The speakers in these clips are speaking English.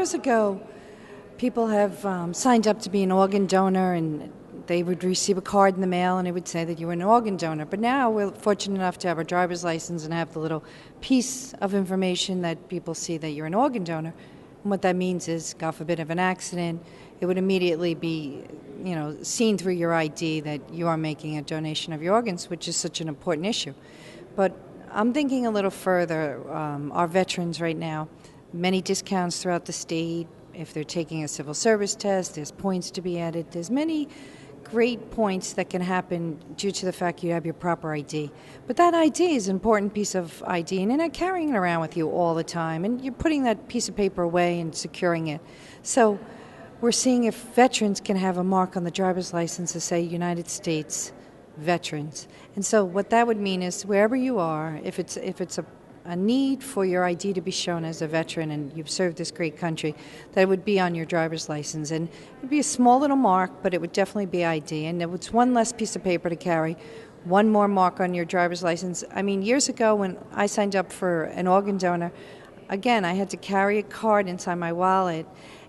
years ago, people have signed up to be an organ donor, and they would receive a card in the mail and it would say that you were an organ donor. But now we're fortunate enough to have our driver's license and have the little piece of information that people see that you're an organ donor. And what that means is, God forbid, of an accident, it would immediately be, seen through your ID that you are making a donation of your organs, which is such an important issue. But I'm thinking a little further. Our veterans right now, many discounts throughout the state. If they're taking a civil service test, there's points to be added. There's many great points that can happen due to the fact you have your proper ID. But that ID is an important piece of ID, and you're not carrying it around with you all the time, and you're putting that piece of paper away and securing it. So we're seeing if veterans can have a mark on the driver's license to say United States veterans. And so what that would mean is wherever you are, if it's a need for your ID to be shown as a veteran and you've served this great country, that would be on your driver's license. And it would be a small little mark, but it would definitely be ID. And it's one less piece of paper to carry, one more mark on your driver's license. I mean, years ago when I signed up for an organ donor, again, I had to carry a card inside my wallet.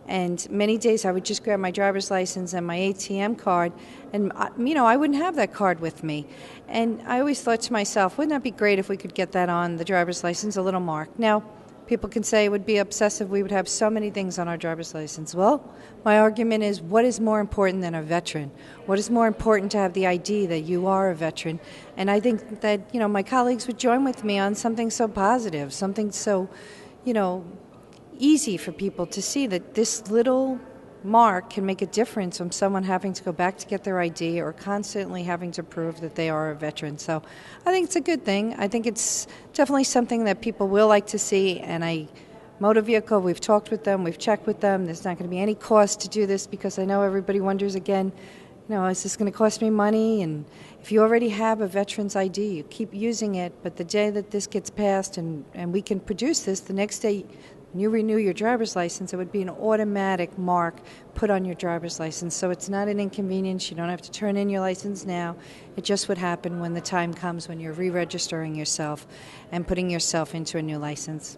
And many days I would just grab my driver's license and my ATM card, and I wouldn't have that card with me. And I always thought to myself, wouldn't that be great if we could get that on the driver's license, a little mark? Now, people can say it would be obsessive, we would have so many things on our driver's license. Well, my argument is, what is more important than a veteran? What is more important to have the ID that you are a veteran? And I think that, my colleagues would join with me on something so positive, something so, easy for people to see that this little mark can make a difference from someone having to go back to get their ID or constantly having to prove that they are a veteran. So I think it's a good thing. I think it's definitely something that people will like to see. And motor vehicle, we've talked with them, we've checked with them. There's not going to be any cost to do this, because I know everybody wonders again, is this going to cost me money? And if you already have a veteran's ID, you keep using it. But the day that this gets passed and we can produce this, the next day when you renew your driver's license, it would be an automatic mark put on your driver's license. So it's not an inconvenience. You don't have to turn in your license now. It just would happen when the time comes when you're re-registering yourself and putting yourself into a new license.